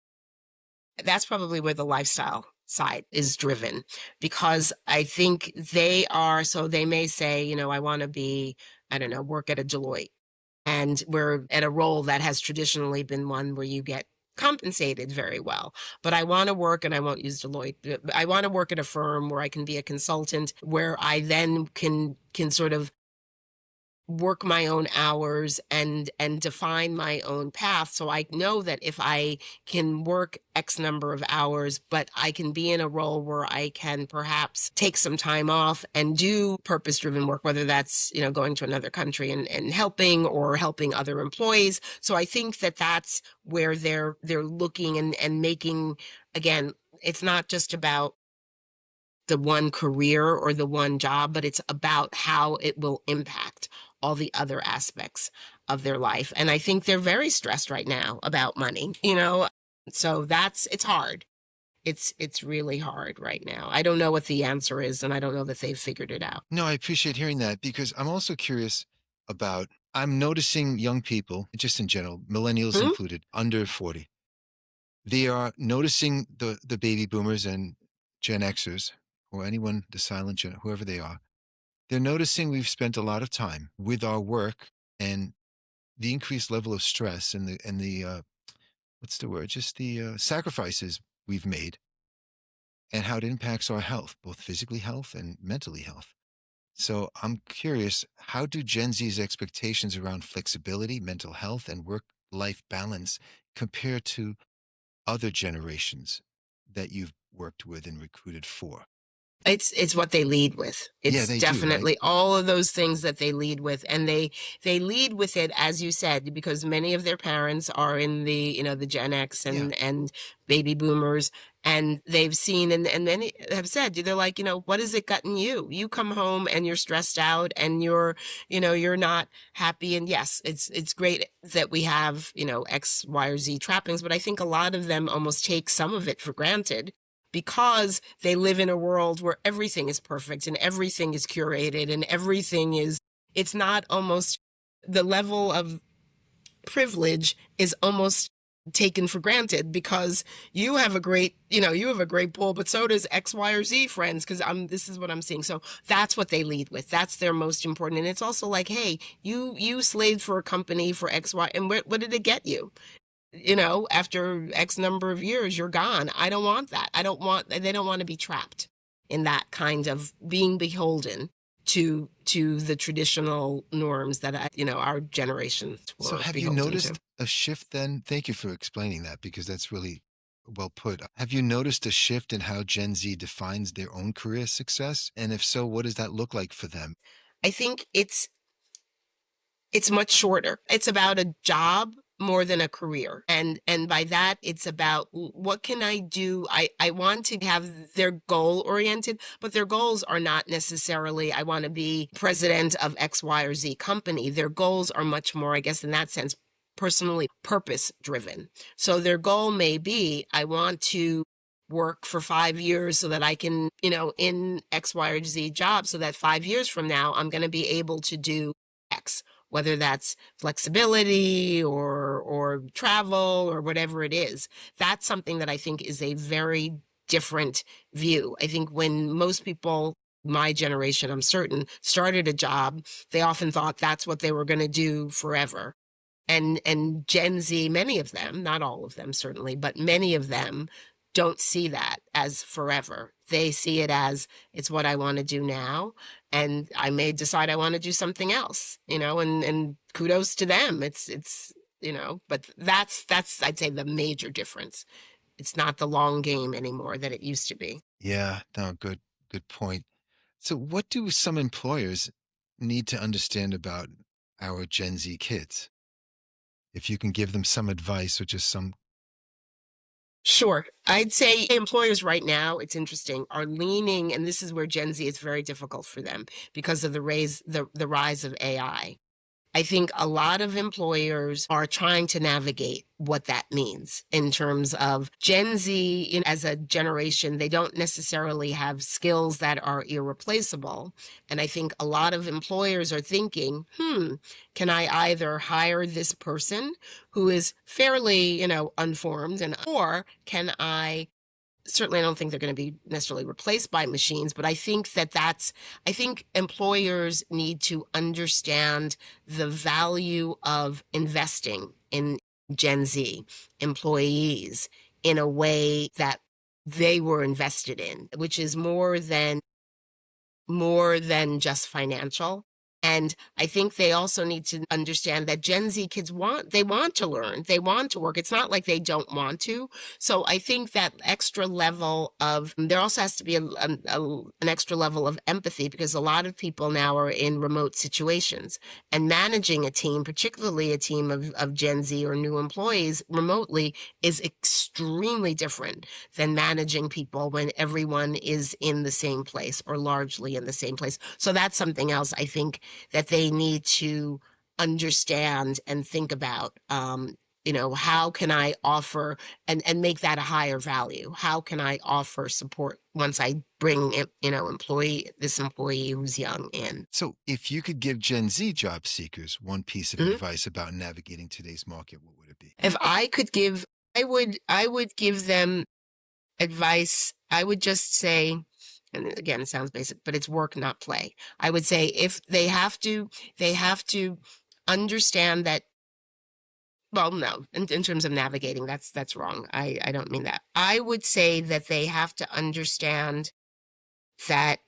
That's probably where the lifestyle side is driven, because I think they are, so they may say, I want to be, I don't know, work at a Deloitte. And we're at a role that has traditionally been one where you get compensated very well. But I want to work, and I won't use Deloitte. I want to work at a firm where I can be a consultant, where I then can sort of work my own hours and define my own path, so I know that if I can work x number of hours, but I can be in a role where I can perhaps take some time off and do purpose driven work, whether that's going to another country and helping, or helping other employees. So I think that that's where they're looking and making, again, it's not just about the one career or the one job, but it's about how it will impact all the other aspects of their life. And I think they're very stressed right now about money, So it's hard. It's really hard right now. I don't know what the answer is, and I don't know that they've figured it out. No, I appreciate hearing that because I'm also curious about, I'm noticing young people, just in general, millennials Hmm? included, under 40. They are noticing the baby boomers and Gen Xers, or anyone, the silent Gen, whoever they are. They're noticing we've spent a lot of time with our work and the increased level of stress and the what's the word? Just the sacrifices we've made and how it impacts our health, both physically health and mentally health. So I'm curious, how do Gen Z's expectations around flexibility, mental health, and work-life balance compare to other generations that you've worked with and recruited for? It's what they lead with. Yeah, It's they do, right? definitely all of those things that they lead with, and they lead with it, as you said, because many of their parents are in the Gen X Yeah. and baby boomers, and they've seen, and many have said, they're like, what has it gotten you? You come home and you're stressed out and you're not happy. And yes, it's great that we have, X, Y, or Z trappings, but I think a lot of them almost take some of it for granted, because they live in a world where everything is perfect and everything is curated and it's not, almost, the level of privilege is almost taken for granted, because you have a great pool, but so does X, Y, or Z friends, because this is what I'm seeing. So that's what they lead with. That's their most important. And it's also like, hey, you slaved for a company for X, Y, and what did it get you? After X number of years, you're gone. I don't want that. They don't want to be trapped in that kind of being beholden to the traditional norms that our generations So were have you beholden to. noticed a shift then? Thank you for explaining that because that's really well put. Have you noticed a shift in how Gen Z defines their own career success? And if so, what does that look like for them? I think it's much shorter. It's about a job more than a career. And by that, it's about, what can I do? I want to have their goal oriented, but their goals are not necessarily, I want to be president of X, Y, or Z company. Their goals are much more, I guess, in that sense, personally purpose driven. So their goal may be, I want to work for 5 years so that I can, in X, Y, or Z job, so that 5 years from now, I'm going to be able to do X, whether that's flexibility or travel or whatever it is. That's something that I think is a very different view. I think when most people, my generation, I'm certain, started a job, they often thought that's what they were going to do forever. And Gen Z, many of them, not all of them certainly, but many of them don't see that as forever. They see it as it's what I want to do now, and I may decide I want to do something else, and kudos to them. But that's I'd say the major difference. It's not the long game anymore that it used to be. Yeah, no, good point. So what do some employers need to understand about our Gen Z kids? If you can give them some advice or just some. Sure. I'd say employers right now, it's interesting, are leaning, and this is where Gen Z is very difficult for them because of the rise of AI. I think a lot of employers are trying to navigate what that means in terms of Gen Z as a generation. They don't necessarily have skills that are irreplaceable. And I think a lot of employers are thinking, can I either hire this person who is fairly, unformed, or can I certainly I don't think they're going to be necessarily replaced by machines, but I think employers need to understand the value of investing in Gen Z employees in a way that they were invested in, which is more than just financial. And I think they also need to understand that Gen Z kids they want to learn, they want to work. It's not like they don't want to. So I think that there also has to be an extra level of empathy, because a lot of people now are in remote situations, and managing a team, particularly a team of Gen Z or new employees remotely, is extremely different than managing people when everyone is in the same place or largely in the same place. So that's something else I think that they need to understand and think about. How can I offer and make that a higher value? How can I offer support once I bring this employee who's young in? So if you could give Gen Z job seekers one piece of Mhm. advice about navigating today's market, what would it be? If I could give, I would give them advice. I would just say, and again, it sounds basic, but it's work, not play. I would say if they have to understand that. Well, no, in terms of navigating, that's wrong. I don't mean that. I would say that they have to understand that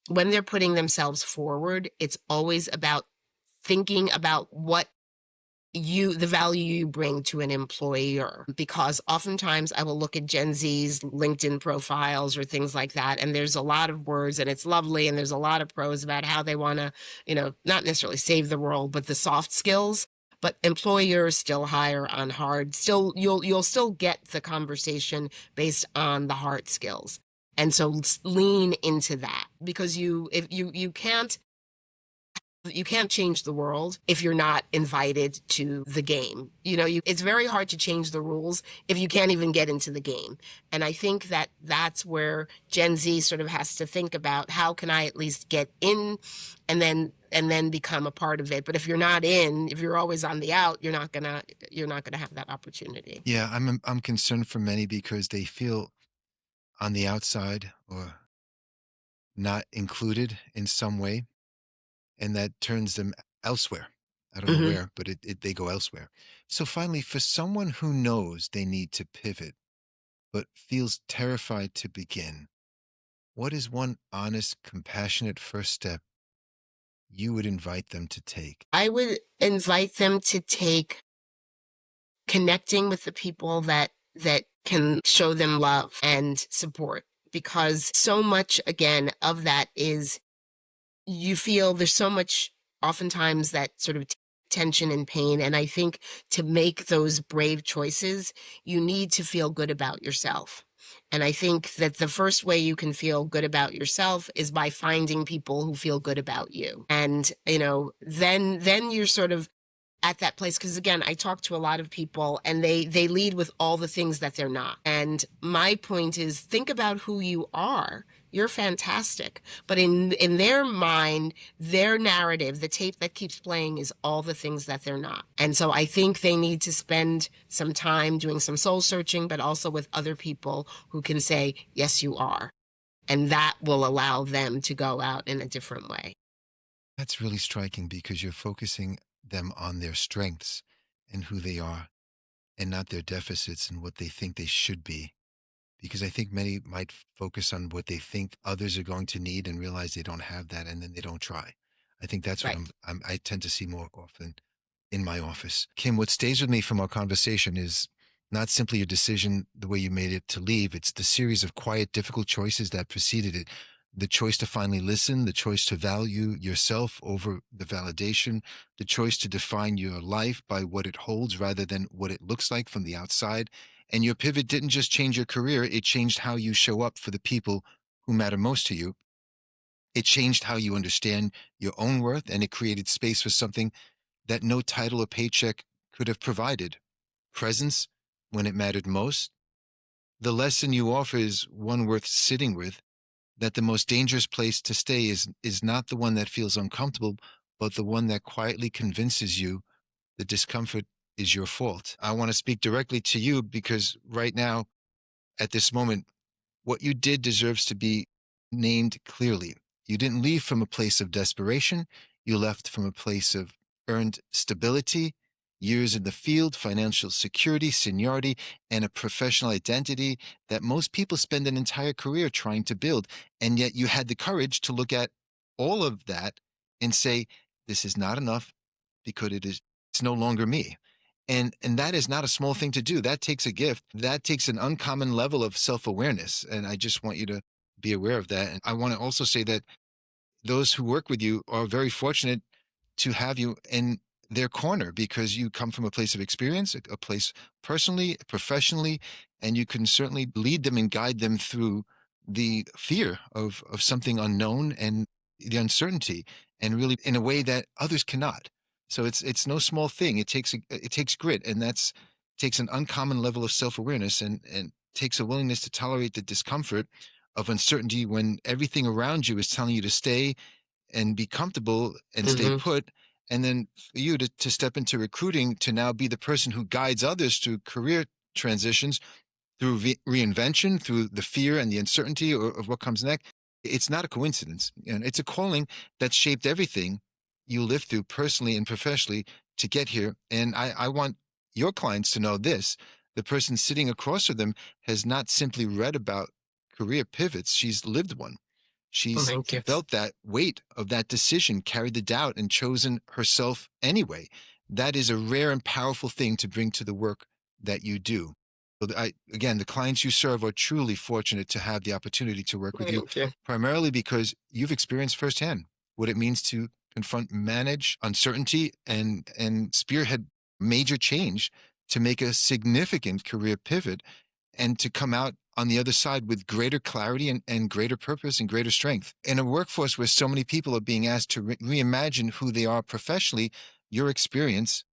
when they're putting themselves forward, it's always about thinking about the value you bring to an employer, because oftentimes I will look at Gen Z's LinkedIn profiles or things like that, and there's a lot of words, and it's lovely, and there's a lot of pros about how they want to, not necessarily save the world, but the soft skills. But employers still hire on hard. Still, you'll still get the conversation based on the hard skills, and so lean into that, because if you can't change the world if you're not invited to the game. It's very hard to change the rules if you can't even get into the game. And I think that that's where Gen Z sort of has to think about, how can I at least get in and then become a part of it. But if you're not in, if you're always on the out, you're not gonna have that opportunity. Yeah, I'm concerned for many because they feel on the outside or not included in some way, and that turns them elsewhere. I don't know Hmm. where, but they go elsewhere. So finally, for someone who knows they need to pivot but feels terrified to begin, what is one honest, compassionate first step you would invite them to take? I would invite them to take connecting with the people that can show them love and support, because so much again of that is, you feel there's so much oftentimes that sort of tension and pain. And I think to make those brave choices, you need to feel good about yourself. And I think that the first way you can feel good about yourself is by finding people who feel good about you. And, then you're sort of at that place, because again, I talk to a lot of people and they lead with all the things that they're not. And my point is, think about who you are. You're fantastic. But in their mind, their narrative, the tape that keeps playing is all the things that they're not. And so I think they need to spend some time doing some soul searching, but also with other people who can say, yes, you are. And that will allow them to go out in a different way. That's really striking because you're focusing them on their strengths and who they are, and not their deficits and what they think they should be. Because I think many might focus on what they think others are going to need and realize they don't have that, and then they don't try. I think that's what Right. I tend to see more often in my office. Kim, what stays with me from our conversation is not simply a decision the way you made it to leave, it's the series of quiet, difficult choices that preceded it. The choice to finally listen, the choice to value yourself over the validation, the choice to define your life by what it holds rather than what it looks like from the outside. And your pivot didn't just change your career, it changed how you show up for the people who matter most to you. It changed how you understand your own worth, and it created space for something that no title or paycheck could have provided: presence when it mattered most. The lesson you offer is one worth sitting with, that the most dangerous place to stay is not the one that feels uncomfortable, but the one that quietly convinces you the discomfort is your fault. I want to speak directly to you because right now, at this moment, what you did deserves to be named clearly. You didn't leave from a place of desperation. You left from a place of earned stability, years in the field, financial security, seniority, and a professional identity that most people spend an entire career trying to build. And yet you had the courage to look at all of that and say, this is not enough because it's no longer me. And that is not a small thing to do. That takes a gift. That takes an uncommon level of self-awareness. And I just want you to be aware of that. And I want to also say that those who work with you are very fortunate to have you in their corner because you come from a place of experience, a place personally, professionally, and you can certainly lead them and guide them through the fear of something unknown and the uncertainty, and really in a way that others cannot. So it's no small thing. It takes grit, and that's takes an uncommon level of self-awareness, and takes a willingness to tolerate the discomfort of uncertainty when everything around you is telling you to stay and be comfortable and stay Hmm. put. And then for you to step into recruiting, to now be the person who guides others through career transitions, through reinvention, through the fear and the uncertainty of what comes next. It's not a coincidence. And it's a calling that shaped everything you lived through personally and professionally to get here. And I want your clients to know this: the person sitting across from them has not simply read about career pivots, she's lived one. Well, She's thank you. felt that weight of that decision, carried the doubt, and chosen herself anyway. That is a rare and powerful thing to bring to the work that you do. So again, the clients you serve are truly fortunate to have the opportunity to work with you, Thank you. primarily because you've experienced firsthand what it means to confront, manage uncertainty, and spearhead major change to make a significant career pivot, and to come out on the other side with greater clarity and greater purpose and greater strength. In a workforce where so many people are being asked to reimagine who they are professionally, your experience,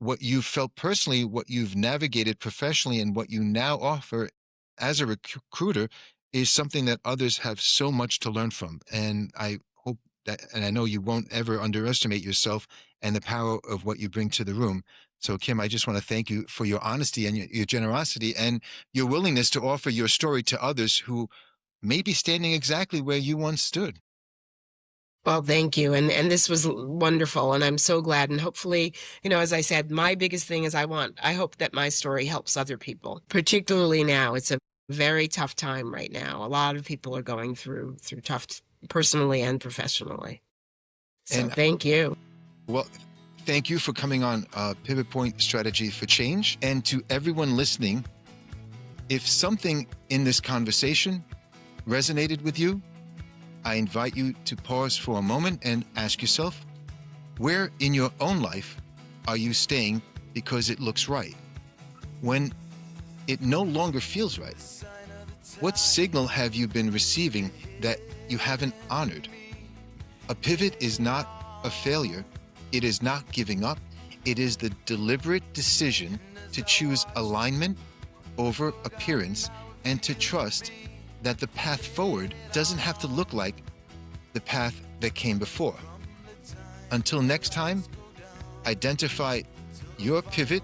what you've felt personally, what you've navigated professionally, and what you now offer as a recruiter is something that others have so much to learn from. And I hope that, and I know you won't ever underestimate yourself and the power of what you bring to the room. So, Kim, I just want to thank you for your honesty and your generosity and your willingness to offer your story to others who may be standing exactly where you once stood. Well, thank you. And this was wonderful. And I'm so glad. And hopefully, as I said, my biggest thing is I hope that my story helps other people, particularly now. It's a very tough time right now. A lot of people are going through tough personally and professionally. So And thank you. well, thank you for coming on Pivot Point Strategy for Change. And to everyone listening, if something in this conversation resonated with you, I invite you to pause for a moment and ask yourself, where in your own life are you staying because it looks right, when it no longer feels right? What signal have you been receiving that you haven't honored? A pivot is not a failure. It is not giving up. It is the deliberate decision to choose alignment over appearance and to trust that the path forward doesn't have to look like the path that came before. Until next time, identify your pivot,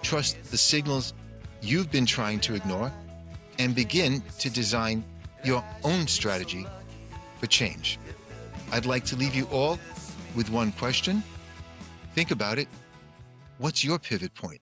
trust the signals you've been trying to ignore, and begin to design your own strategy for change. I'd like to leave you all with one question. Think about it. What's your pivot point?